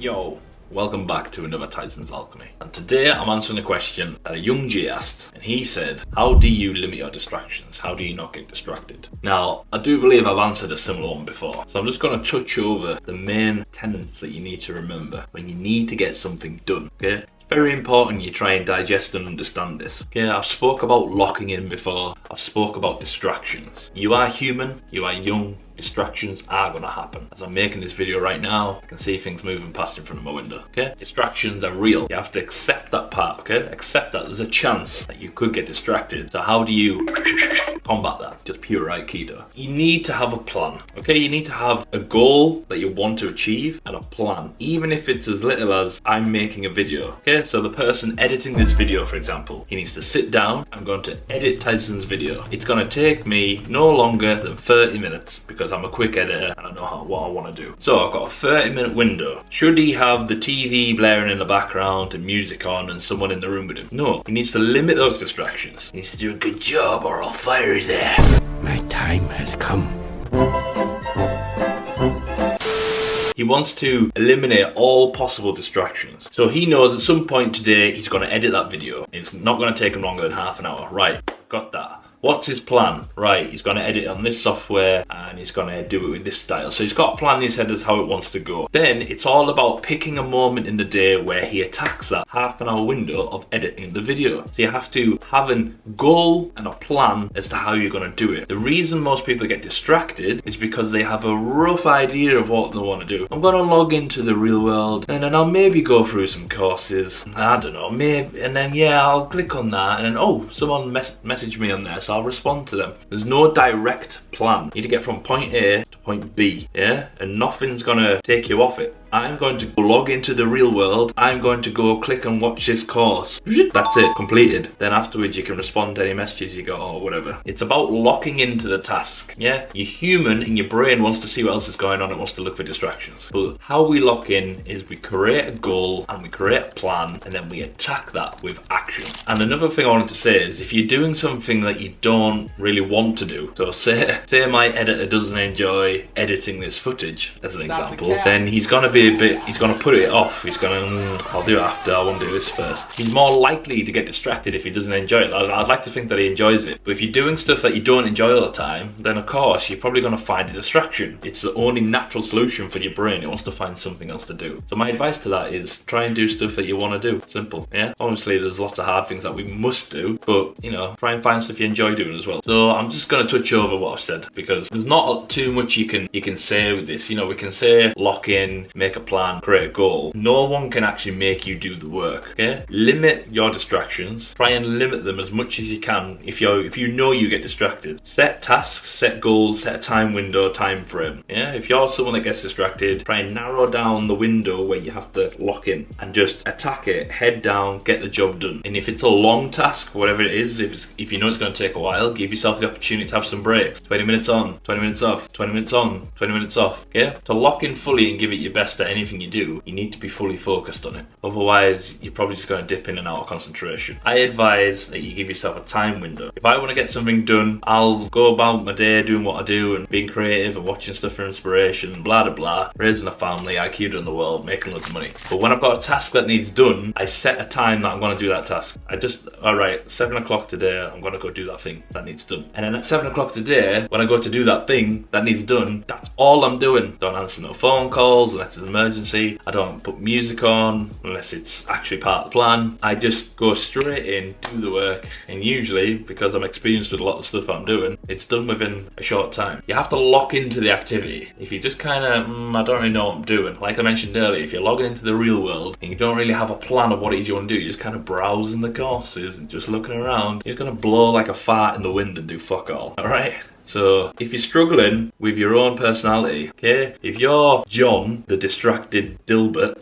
Yo, welcome back to another Tyson's Alchemy. And today I'm answering a question that a young G asked, and he said, how do you limit your distractions? How do you not get distracted? Now, I do believe I've answered a similar one before, so I'm just going to touch over the main tenets that you need to remember when you need to get something done, okay? It's very important you try and digest and understand this. Okay, I've spoke about locking in before, I've spoke about distractions. You are human, you are young, distractions are going to happen. As I'm making this video right now, I can see things moving past in front of my window, okay? Distractions are real. You have to accept that part, okay? Accept that there's a chance that you could get distracted. So how do you combat that? Just pure Aikido. You need to have a plan, okay? You need to have a goal that you want to achieve and a plan. Even if it's as little as I'm making a video, okay? So the person editing this video, for example, he needs to sit down. I'm going to edit Tyson's video. It's going to take me no longer than 30 minutes because I'm a quick editor and I know what I want to do. So I've got a 30-minute window. Should he have the TV blaring in the background and music on and someone in the room with him? No, he needs to limit those distractions. He needs to do a good job or I'll fire his ass. My time has come. He wants to eliminate all possible distractions. So he knows at some point today he's going to edit that video. It's not going to take him longer than half an hour. Right, got that. What's his plan? Right, he's going to edit on this software and he's going to do it with this style. So he's got a plan in his head as how it wants to go. Then it's all about picking a moment in the day where he attacks that half an hour window of editing the video. So you have to have a goal and a plan as to how you're going to do it. The reason most people get distracted is because they have a rough idea of what they want to do. I'm going to log into the real world and then I'll maybe go through some courses. I don't know, maybe, and then yeah, I'll click on that and then oh, someone messaged me on there, so I'll respond to them. There's no direct plan. You need to get from point A to point B, yeah? And nothing's gonna take you off it. I'm going to log into the real world. I'm going to go click and watch this course. That's it, completed. Then afterwards you can respond to any messages you got or whatever. It's about locking into the task, yeah? You're human and your brain wants to see what else is going on. It wants to look for distractions. But how we lock in is we create a goal and we create a plan and then we attack that with action. And another thing I wanted to say is if you're doing something that you don't really want to do, so say my editor doesn't enjoy editing this footage as an example, then he's gonna put it off. He's gonna, I'll do it after, I want to do this first. He's more likely to get distracted if he doesn't enjoy it. I'd like to think that he enjoys it. But if you're doing stuff that you don't enjoy all the time, then of course you're probably gonna find a distraction. It's the only natural solution for your brain. It wants to find something else to do. So my advice to that is try and do stuff that you want to do. Simple, yeah? Obviously there's lots of hard things that we must do, but you know, try and find stuff you enjoy doing as well. So I'm just gonna touch over what I've said because there's not too much you can say with this. You know, we can say lock in, make a plan, create a goal. No one can actually make you do the work, okay? Limit your distractions. Try and limit them as much as you can if you know you get distracted. Set tasks, set goals, set a time window, time frame, yeah? If you're someone that gets distracted, try and narrow down the window where you have to lock in and just attack it, head down, get the job done. And if it's a long task, whatever it is, if you know it's going to take a while, give yourself the opportunity to have some breaks. 20 minutes on, 20 minutes off, 20 minutes on, 20 minutes off, okay? To lock in fully and give it your best at anything you do, you need to be fully focused on it. Otherwise, you're probably just going to dip in and out of concentration. I advise that you give yourself a time window. If I want to get something done, I'll go about my day doing what I do and being creative and watching stuff for inspiration, blah blah blah, raising a family, IQ in the world, making loads of money. But when I've got a task that needs done, I set a time that I'm going to do that task. Alright, 7 o'clock today, I'm going to go do that thing that needs done. And then at 7 o'clock today, when I go to do that thing that needs done, that's all I'm doing. Don't answer no phone calls unless it's an emergency. I don't put music on unless it's actually part of the plan. I just go straight in, do the work, and usually, because I'm experienced with a lot of stuff I'm doing, it's done within a short time. You have to lock into the activity. If you just kind of, I don't really know what I'm doing, like I mentioned earlier, if you're logging into the real world and you don't really have a plan of what it is you want to do, you're just kind of browsing the courses and just looking around, you're going to blow like a fart in the wind and do fuck all, alright? So if you're struggling with your own personality, okay, if you're John, the distracted Dilbert,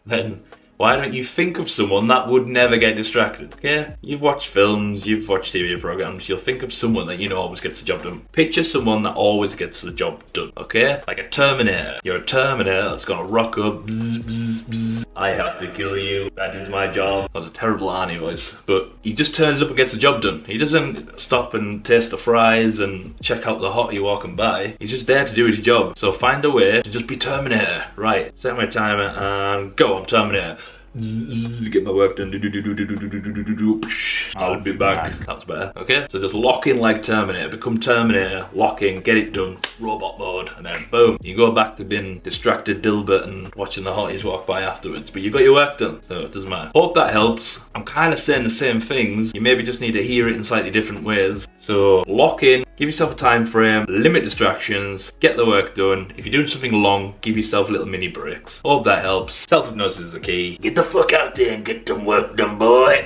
then Why don't you think of someone that would never get distracted? Okay? You've watched films, you've watched TV programs, you'll think of someone that you know always gets the job done. Picture someone that always gets the job done, okay? Like a Terminator. You're a Terminator that's gonna rock up, bzz, bzz, bzz. I have to kill you, that is my job. That was a terrible Arnie voice. But he just turns up and gets the job done. He doesn't stop and taste the fries and check out the hottie walking by. He's just there to do his job. So find a way to just be Terminator. Right, set my timer and go, I'm Terminator. Get my work done. I'll be back. That's better. Okay, so just lock in like Terminator, become Terminator, lock in, get it done, robot mode, and then boom, you go back to being distracted Dilbert and watching the hotties walk by afterwards, but you got your work done, so it doesn't matter. Hope that helps. I'm kind of saying the same things, you maybe just need to hear it in slightly different ways. So lock in, give yourself a time frame, limit distractions, get the work done. If you're doing something long, give yourself little mini breaks. Hope that helps. Self-hypnosis is the key. Get the fuck out there and get them work done, boy.